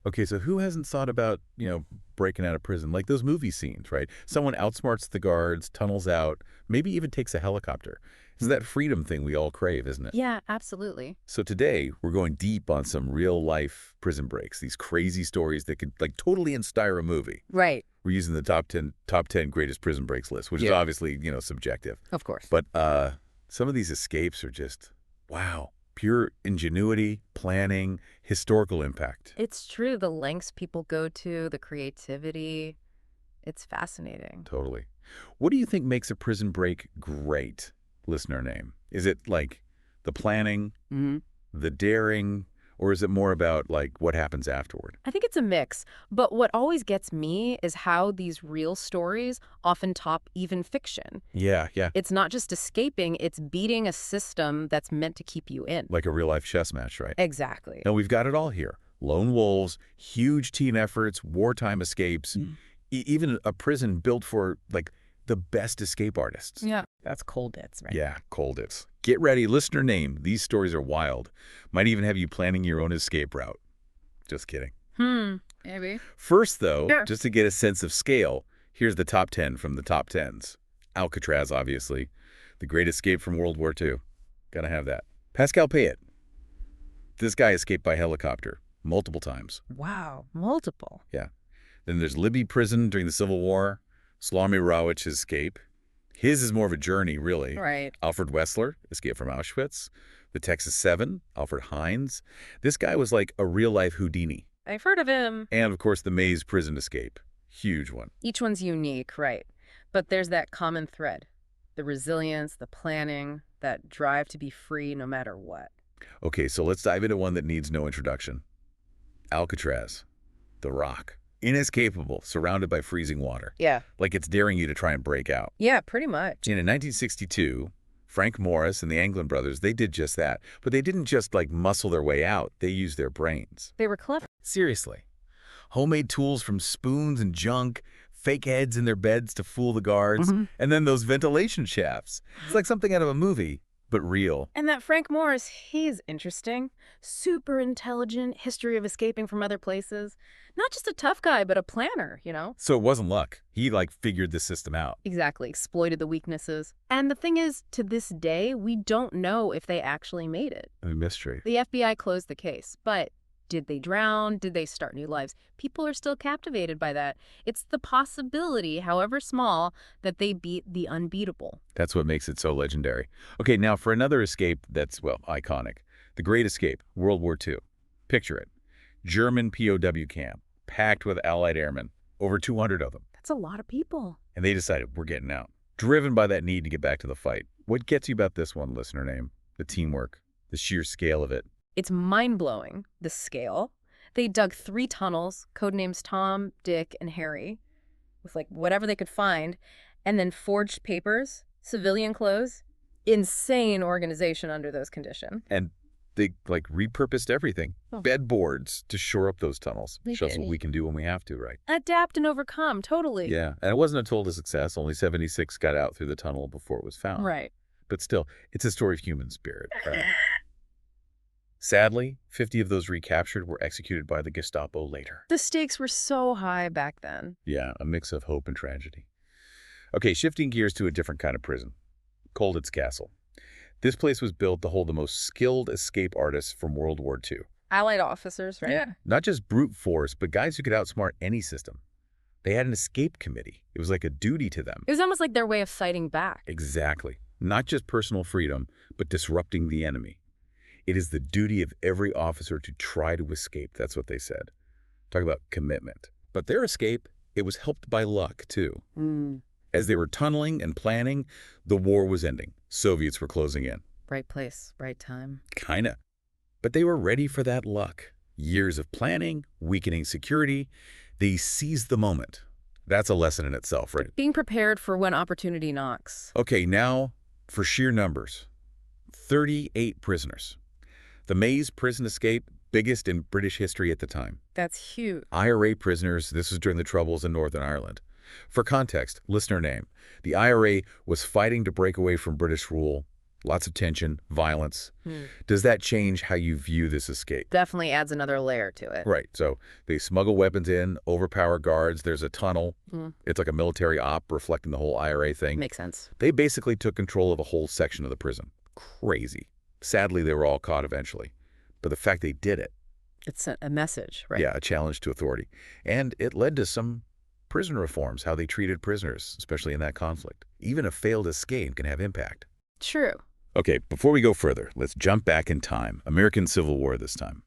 Okay, so who hasn't thought about, breaking out of prison? Like those movie scenes, right? Someone outsmarts the guards, tunnels out, maybe even takes a helicopter. It's that freedom thing we all crave, isn't it? Yeah, absolutely. So today, we're going deep on some real-life prison breaks, these crazy stories that could, like, totally inspire a movie. Right. We're using the top ten greatest prison breaks list, which is Yeah. obviously, subjective. Of course. But some of these escapes are just, wow, pure ingenuity, planning, historical impact. It's true. The lengths people go to, the creativity, it's fascinating. Totally. What do you think makes a prison break great? Listener name. Is it like the planning, Hmm. the daring, or is it more about like what happens afterward? I think it's a mix, but what always gets me is how these real stories often top even fiction. Yeah, yeah. It's not just escaping, it's beating a system that's meant to keep you in. Like a real life chess match, right? Exactly. And we've got it all here. Lone wolves, huge team efforts, wartime escapes, even a prison built for like the best escape artists. Yeah. That's cold bits, right? Yeah, cold it's. Get ready, listener name. These stories are wild. Might even have you planning your own escape route. Just kidding. Maybe. First, though, Sure. just to get a sense of scale, here's the top 10 from the top 10s. Alcatraz, obviously. The Great Escape from World War II. Gotta have that. Pascal Payet. This guy escaped by helicopter multiple times. Wow. Multiple. Yeah. Then there's Libby Prison during the Civil War. Slamy Rowich's escape. His is more of a journey, really. Right. Alfred Wessler, escape from Auschwitz. The Texas Seven, Alfred Hines. This guy was like a real-life Houdini. I've heard of him. And, of course, the Maze prison escape. Huge one. Each one's unique, right? But there's that common thread. The resilience, the planning, that drive to be free no matter what. Okay, so let's dive into one that needs no introduction. Alcatraz. The Rock. Inescapable, surrounded by freezing water. Yeah. Like it's daring you to try and break out. Yeah, pretty much. And in 1962, Frank Morris and the Anglin brothers, they did just that. But they didn't just, like, muscle their way out. They used their brains. They were clever. Seriously. Homemade tools from spoons and junk, fake heads in their beds to fool the guards, and then those ventilation shafts. It's like something out of a movie, but real. And that Frank Morris, he's interesting. Super intelligent, history of escaping from other places. Not just a tough guy, but a planner, you know? So it wasn't luck. He, like, figured the system out. Exactly, exploited the weaknesses. And the thing is, to this day, we don't know if they actually made it. A mystery. The FBI closed the case, but did they drown? Did they start new lives? People are still captivated by that. It's the possibility, however small, that they beat the unbeatable. That's what makes it so legendary. Okay, now for another escape that's, well, iconic. The Great Escape, World War II. Picture it. German POW camp, packed with Allied airmen, over 200 of them. That's a lot of people. And they decided, we're getting out. Driven by that need to get back to the fight. What gets you about this one, listener name? The teamwork, the sheer scale of it. It's mind-blowing, the scale. They dug 3 tunnels, codenames Tom, Dick, and Harry, with like whatever they could find, and then forged papers, civilian clothes. Insane organization under those conditions. And they, like, repurposed everything. Oh. Bedboards to shore up those tunnels. They Shows did. what we can do when we have to, right? Adapt and overcome, totally. Yeah, and it wasn't a total success. Only 76 got out through the tunnel before it was found. Right. But still, it's a story of human spirit. Right? Sadly, 50 of those recaptured were executed by the Gestapo later. The stakes were so high back then. Yeah, a mix of hope and tragedy. Okay, shifting gears to a different kind of prison. Colditz Castle. This place was built to hold the most skilled escape artists from World War II. Allied officers, right? Yeah. Not just brute force, but guys who could outsmart any system. They had an escape committee. It was like a duty to them. It was almost like their way of fighting back. Exactly. Not just personal freedom, but disrupting the enemy. It is the duty of every officer to try to escape. That's what they said. Talk about commitment. But their escape, it was helped by luck, too. As they were tunneling and planning, the war was ending. Soviets were closing in. Right place, right time. Kinda. But they were ready for that luck. Years of planning, weakening security. They seized the moment. That's a lesson in itself, right? Being prepared for when opportunity knocks. Okay, now for sheer numbers. 38 prisoners. The Maze prison escape, biggest in British history at the time. That's huge. IRA prisoners, this was during the Troubles in Northern Ireland. For context, listener name, the IRA was fighting to break away from British rule Lots of tension, violence. Hmm. Does that change how you view this escape? Definitely adds another layer to it. Right. So they smuggle weapons in, overpower guards. There's a tunnel. Mm. It's like a military op reflecting the whole IRA thing. Makes sense. They basically took control of a whole section of the prison. Crazy. Sadly, they were all caught eventually. But the fact they did it, It's a message, right? yeah, a challenge to authority. And it led to some prison reforms, how they treated prisoners, especially in that conflict. Even a failed escape can have impact. True. Okay, before we go further, let's jump back in time. American Civil War this time.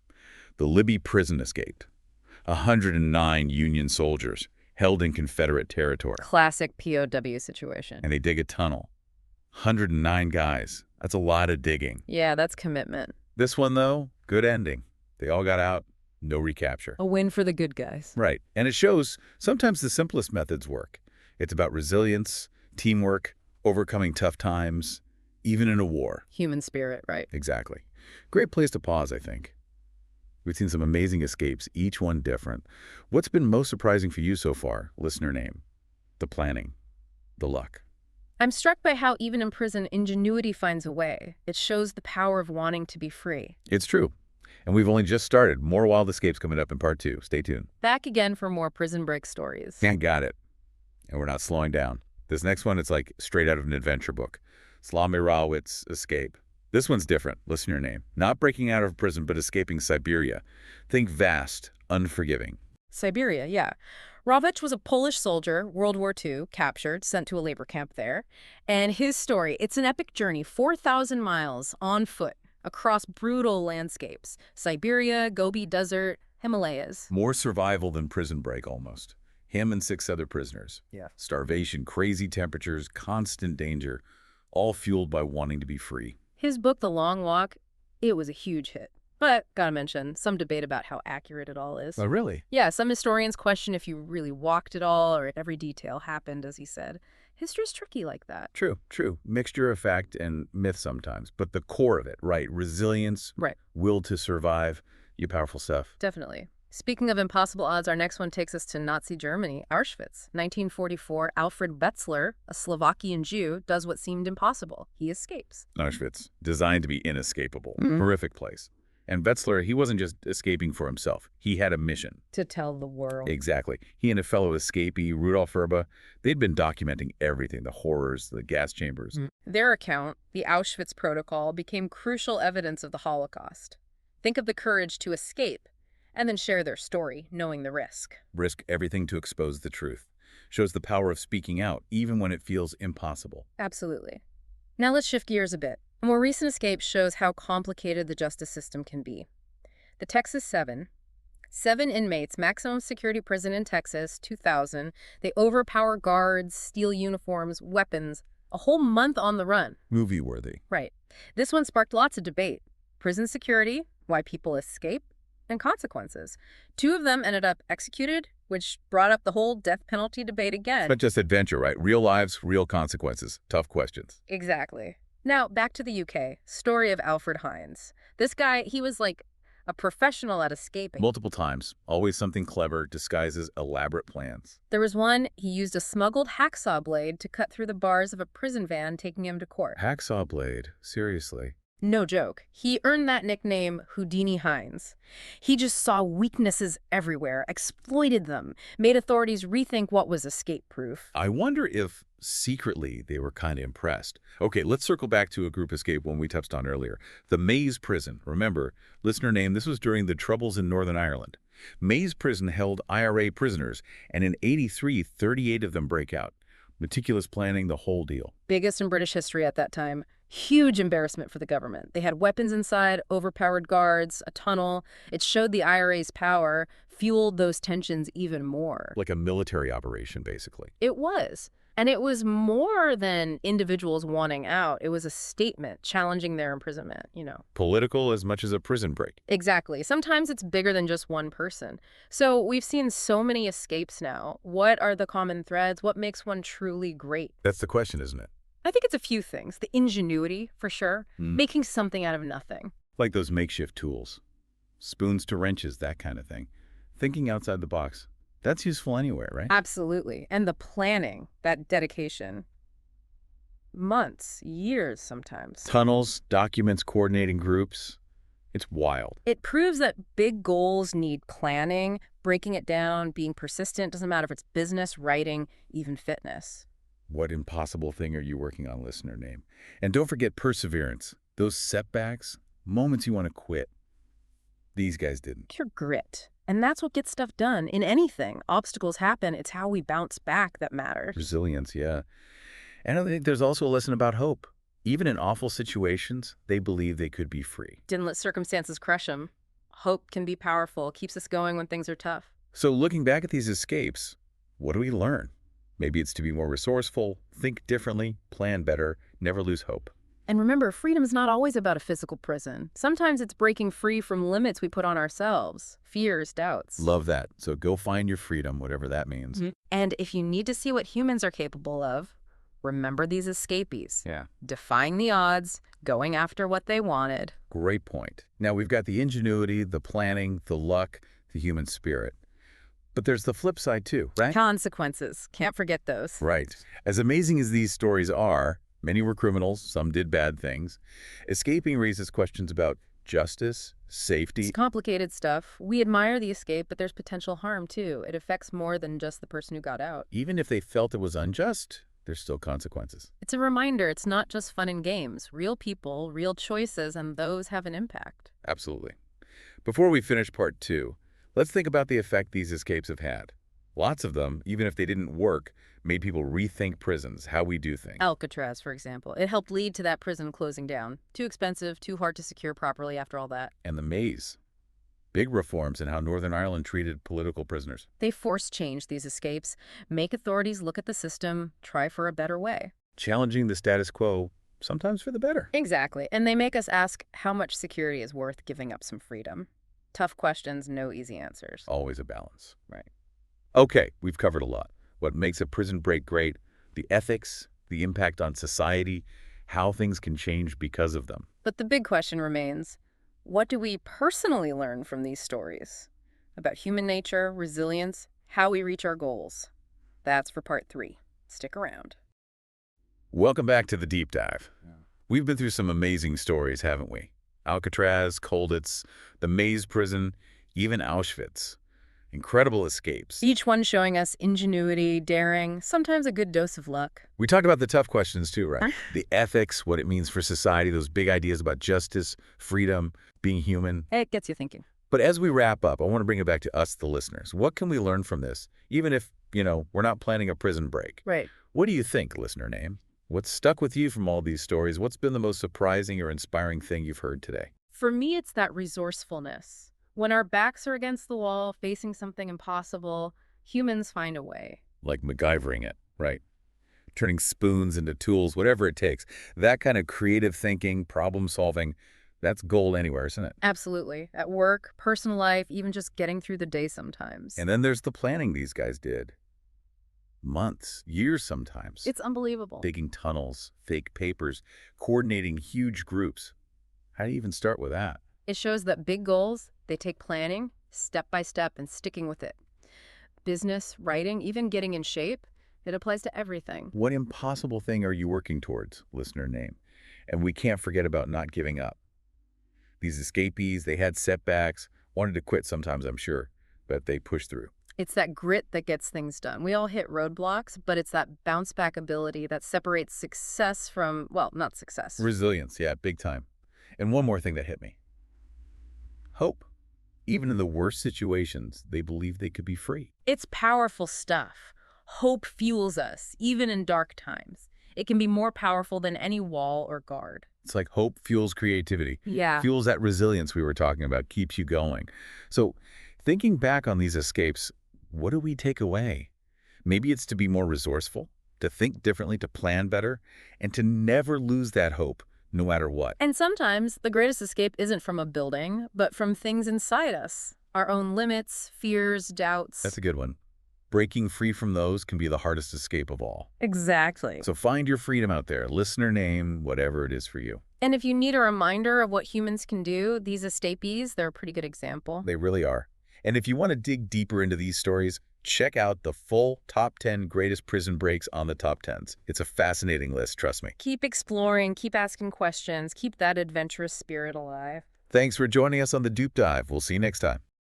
The Libby prison escaped. 109 Union soldiers held in Confederate territory. Classic POW situation. And they dig a tunnel. 109 guys. That's a lot of digging. Yeah, that's commitment. This one, though, good ending. They all got out, no recapture. A win for the good guys. Right. And it shows sometimes the simplest methods work. It's about resilience, teamwork, overcoming tough times, even in a war. Human spirit, right? Exactly. Great place to pause, I think. We've seen some amazing escapes, each one different. What's been most surprising for you so far? Listener name. The planning. The luck. I'm struck by how even in prison, ingenuity finds a way. It shows the power of wanting to be free. It's true. And we've only just started. More wild escapes coming up in part 2. Stay tuned. Back again for more Prison Break stories. Yeah, got it. And we're not slowing down. This next one, it's like straight out of an adventure book. Slamy Rawitz's Escape. This one's different. Listen to your name. Not breaking out of prison, but escaping Siberia. Think vast, unforgiving. Siberia, yeah. Rawicz was a Polish soldier, World War II, captured, sent to a labor camp there. And his story, it's an epic journey, 4,000 miles on foot across brutal landscapes. Siberia, Gobi Desert, Himalayas. More survival than Prison Break, almost. Him and 6 other prisoners. Yeah. Starvation, crazy temperatures, constant danger, all fueled by wanting to be free. His book, The Long Walk, it was a huge hit. But, gotta mention, some debate about how accurate it all is. Oh, really? Yeah, some historians question if you really walked it all or if every detail happened, as he said. History's tricky like that. True, true. Mixture of fact and myth sometimes. But the core of it, right? Resilience, Right. will to survive, you powerful stuff. Definitely. Speaking of impossible odds, our next one takes us to Nazi Germany, Auschwitz. 1944, Alfred Betzler, a Slovakian Jew, does what seemed impossible. He escapes. Auschwitz, designed to be inescapable. Mhm. Horrific place. And Betzler, he wasn't just escaping for himself. He had a mission. To tell the world. Exactly. He and a fellow escapee, Rudolf Erba, they'd been documenting everything, the horrors, the gas chambers. Their account, the Auschwitz Protocol, became crucial evidence of the Holocaust. Think of the courage to escape and then share their story, knowing the risk. Risk everything to expose the truth. Shows the power of speaking out, even when it feels impossible. Absolutely. Now let's shift gears a bit. A more recent escape shows how complicated the justice system can be. The Texas 7 inmates, maximum security prison in Texas, 2000. They overpower guards, steal uniforms, weapons, a whole month on the run. Movie-worthy. Right. This one sparked lots of debate. Prison security, why people escape, and consequences. 2 of them ended up executed, which brought up the whole death penalty debate again. But just adventure, right? Real lives, real consequences. Tough questions. Exactly. Now, back to the UK. Story of Alfred Hines. This guy, he was like a professional at escaping. Multiple times. Always something clever disguises elaborate plans. There was one, he used a smuggled hacksaw blade to cut through the bars of a prison van taking him to court. Hacksaw blade. Seriously. No joke. He earned that nickname Houdini Hines. He just saw weaknesses everywhere, exploited them, made authorities rethink what was escape-proof. I wonder if secretly they were kind of impressed. Okay, let's circle back to a group escape one we touched on earlier. The Maze Prison. Remember, listener name, this was during the Troubles in Northern Ireland. Maze Prison held IRA prisoners, and in '83, 38 of them break out. Meticulous planning, the whole deal. Biggest in British history at that time. Huge embarrassment for the government. They had weapons inside, overpowered guards, a tunnel. It showed the IRA's power, fueled those tensions even more. Like a military operation, basically. It was. And it was more than individuals wanting out. It was a statement challenging their imprisonment, you know. Political as much as a prison break. Exactly. Sometimes it's bigger than just one person. So we've seen so many escapes now. What are the common threads? What makes one truly great? That's the question, isn't it? I think it's a few things. The ingenuity, for sure. Making something out of nothing. Like those makeshift tools. Spoons to wrenches, that kind of thing. Thinking outside the box. That's useful anywhere, right? Absolutely. And the planning, that dedication. months, years sometimes. Tunnels, documents, coordinating groups. It's wild. It proves that big goals need planning, breaking it down, being persistent. Doesn't matter if it's business, writing, even fitness. What impossible thing are you working on, listener name? And don't forget perseverance. Those setbacks, moments you want to quit. These guys didn't. Pure grit. And that's what gets stuff done in anything. Obstacles happen. It's how we bounce back that matters. Resilience, yeah. And I think there's also a lesson about hope. Even in awful situations, they believe they could be free. Didn't let circumstances crush them. Hope can be powerful, keeps us going when things are tough. So looking back at these escapes, what do we learn? Maybe it's to be more resourceful, think differently, plan better, never lose hope. And remember, freedom's not always about a physical prison. Sometimes it's breaking free from limits we put on ourselves, fears, doubts. Love that. So go find your freedom, whatever that means. And if you need to see what humans are capable of, remember these escapees. Yeah. Defying the odds, going after what they wanted. Great point. Now we've got the ingenuity, the planning, the luck, the human spirit. But there's the flip side too, right? Consequences. Can't forget those. Right. As amazing as these stories are, many were criminals, some did bad things. Escaping raises questions about justice, safety. It's complicated stuff. We admire the escape, but there's potential harm too. It affects more than just the person who got out. Even if they felt it was unjust, there's still consequences. It's a reminder it's not just fun and games. Real people, real choices, and those have an impact. Absolutely. Before we finish part 2, let's think about the effect these escapes have had. Lots of them, even if they didn't work, made people rethink prisons, how we do things. Alcatraz, for example. It helped lead to that prison closing down. Too expensive, too hard to secure properly after all that. And the maze. Big reforms in how Northern Ireland treated political prisoners. They force change these escapes, make authorities look at the system, try for a better way. Challenging the status quo, sometimes for the better. Exactly. And they make us ask how much security is worth giving up some freedom. Tough questions, no easy answers. Always a balance. Right. Okay, we've covered a lot. What makes a prison break great, the ethics, the impact on society, how things can change because of them. But the big question remains, what do we personally learn from these stories? About human nature, resilience, how we reach our goals. That's for part 3. Stick around. Welcome back to the Deep Dive. We've been through some amazing stories, haven't we? Alcatraz, Colditz, the Maze Prison, even Auschwitz. Incredible escapes. Each one showing us ingenuity, daring, sometimes a good dose of luck. We talked about the tough questions too, right? The ethics, what it means for society, those big ideas about justice, freedom, being human. It gets you thinking. But as we wrap up, I want to bring it back to us, the listeners. What can we learn from this? Even if, we're not planning a prison break. Right. What do you think, listener name? What's stuck with you from all these stories? What's been the most surprising or inspiring thing you've heard today? For me, it's that resourcefulness. When our backs are against the wall, facing something impossible, humans find a way. Like MacGyvering it, right? Turning spoons into tools, whatever it takes. That kind of creative thinking, problem solving, that's gold anywhere, isn't it? Absolutely. At work, personal life, even just getting through the day sometimes. And then there's the planning these guys did. Months, years sometimes. It's unbelievable. Digging tunnels, fake papers, coordinating huge groups. How do you even start with that? It shows that big goals, they take planning, step by step, and sticking with it. Business, writing, even getting in shape, it applies to everything. What impossible thing are you working towards, listener name? And we can't forget about not giving up. These escapees, they had setbacks, wanted to quit sometimes, I'm sure, but they pushed through. It's that grit that gets things done. We all hit roadblocks, but it's that bounce back ability that separates success from, well, not success. Resilience, yeah, big time. And one more thing that hit me. Hope. Even in the worst situations, they believed they could be free. It's powerful stuff. Hope fuels us, even in dark times. It can be more powerful than any wall or guard. It's like hope fuels creativity. Yeah. Fuels that resilience we were talking about, keeps you going. So thinking back on these escapes, what do we take away? Maybe it's to be more resourceful, to think differently, to plan better, and to never lose that hope, no matter what. And sometimes the greatest escape isn't from a building, but from things inside us. Our own limits, fears, doubts. That's a good one. Breaking free from those can be the hardest escape of all. Exactly. So find your freedom out there, listener name, whatever it is for you. And if you need a reminder of what humans can do, these escapees, they're a pretty good example. They really are. And if you want to dig deeper into these stories, check out the full Top 10 Greatest Prison Breaks on the Top 10s. It's a fascinating list, trust me. Keep exploring, keep asking questions, keep that adventurous spirit alive. Thanks for joining us on the Dupe Dive. We'll see you next time.